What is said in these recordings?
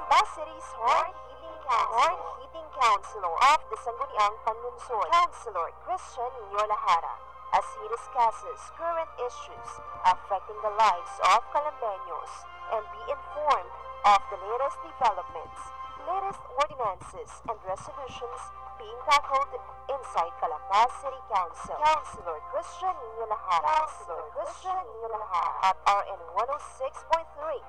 Calamba City's hard-hitting counselor of the Sangguniang Panlunsod, Councilor Christian Nino Lahara, as he discusses current issues affecting the lives of Calambeños and be informed of the latest developments, latest ordinances and resolutions being tackled inside Calamba City Council. Councilor Christian Nino Lahara, at RN 106.3.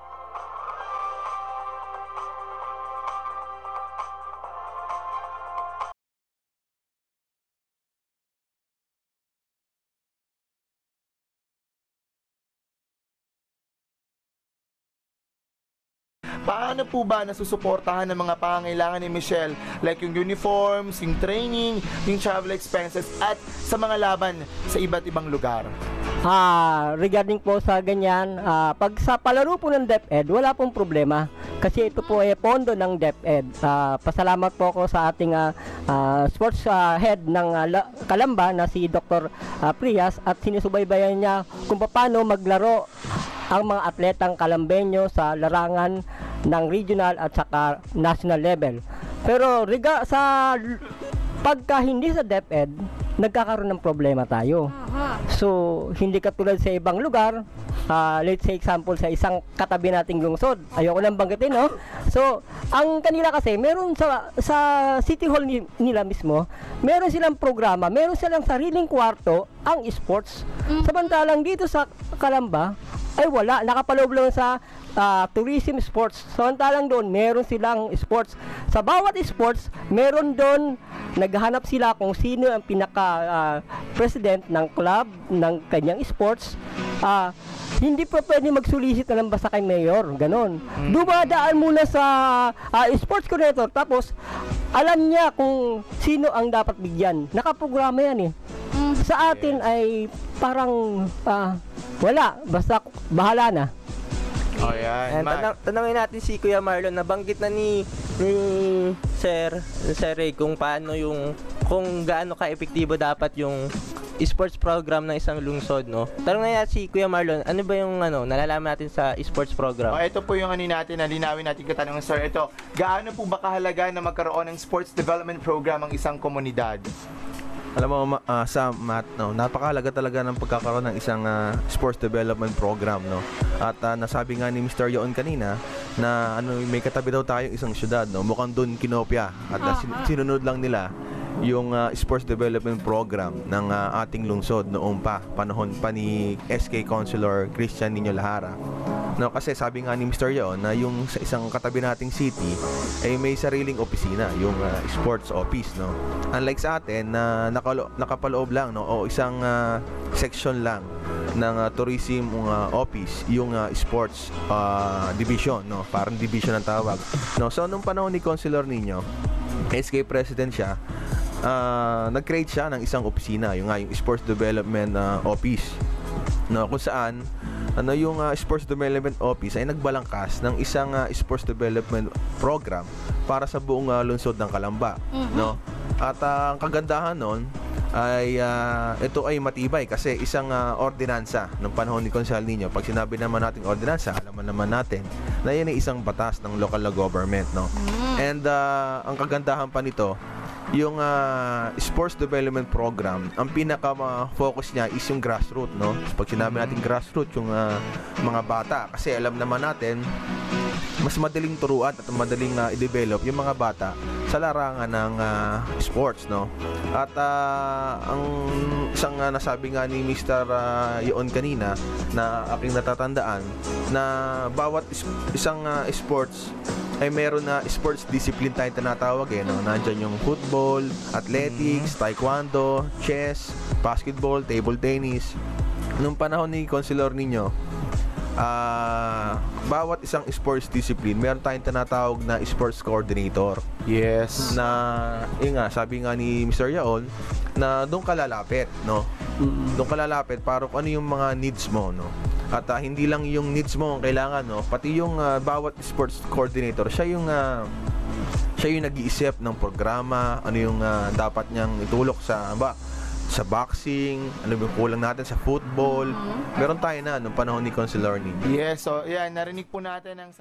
Paano po ba nasusuportahan ng mga pangangailangan ni Michelle? Like yung uniforms, yung training, yung travel expenses, at sa mga laban sa iba't ibang lugar? Regarding po sa ganyan, pag sa palaro po ng DepEd, wala pong problema. Kasi ito po ay pondo ng DepEd. Pasalamat po ako sa ating sports head ng Calamba na si Dr. Prias, at sinusubaybayan niya kung paano maglaro ang mga atletang Calambeño sa larangan ng regional at saka national level. Pero sa pagka hindi sa DepEd, nagkakaroon ng problema tayo. So, hindi katulad sa ibang lugar, let's say example sa isang katabi nating lungsod. Ayoko nang banggitin, no? So, ang kanila kasi, meron sa City Hall nila mismo, meron silang programa, meron silang sariling kwarto ang sports. Samantalang dito sa Calamba, ay wala, nakapaloob lang sa tourism sports. Samantalang doon, meron silang sports. Sa bawat sports, meron doon, naghahanap sila kung sino ang pinaka-president ng club, ng kanyang sports. Hindi pa pwede magsulisit na lang basta kay mayor, ganon. Dumadaan muna sa sports coordinator, tapos alam niya kung sino ang dapat bigyan. Nakaprograma yan eh. Sa atin ay parang wala, basta bahala na. Oh, yan. Tanungin natin si Kuya Marlon, nabanggit na ni Sir Ray kung paano kung gaano ka-epektibo dapat yung sports program ng isang lungsod, no? Tanungin natin si Kuya Marlon, ano ba yung nalalaman natin sa sports program? Ito po yung natin, linawin natin katanungan, sir. Ito, gaano po ba kahalaga na magkaroon ng sports development program ang isang komunidad? Alam mo, sa Matt, napakahalaga talaga ng pagkakaroon ng isang sports development program, no? At nasabi nga ni Mr. Yoon kanina na may katabi daw tayong isang syudad, no? Mukhang doon kinopya at sinunod lang nila yung sports development program ng ating lungsod noong panahon pa ni SK Councilor Christian Nino Lahara. No, kasi sabi nga ni Mr. Yon na yung sa isang katabi nating city ay may sariling opisina, yung sports office, no. Unlike sa atin na nakapaloob lang, no, o isang section lang ng tourism office, yung sports division, no, parang division ang tawag. No, so nung panahon ni Councilor Nino, SK President siya, nag-create siya ng isang opisina, yung sports development office, no, kung saan yung sports development office ay nagbalangkas ng isang sports development program para sa buong lungsod ng Calamba, no. At ang kagandahan noon ay ito ay matibay kasi isang ordinansa ng panahon ni Consal Nino. Pag sinabi naman natin ordinansa, alam naman natin na yan ay isang batas ng local na government, no. And ang kagandahan pa nito, yung sports development program, ang pinaka-focus niya is yung grassroots, no? Pag sinabi natin grassroots, yung mga bata, kasi alam naman natin mas madaling turuan at madaling i-develop yung mga bata sa larangan ng sports, no? At ang isang nasabi nga ni Mr. Yoon kanina na aking natatandaan na bawat isang sports ay meron na sports discipline tayong tinatawag, no? Nandyan yung football, athletics, taekwondo, chess, basketball, table tennis. Nung panahon ni Councilor Nino, bawat isang sports discipline meron tayong tinatawag na sports coordinator. Yes. Na sabi nga ni Mr. Yaon na doon ka lalapit, no? Doon ka lalapit para kung ano yung mga needs mo, no? At hindi lang yung needs mo ang kailangan, no? Pati yung bawat sports coordinator, siya yung nag-iisip ng programa, ano yung dapat niyang itulok sa boxing, ano yung kulang natin sa football. Meron tayo na nung panahon ni Councilor Nino. Yes, so yan, narinig po natin ang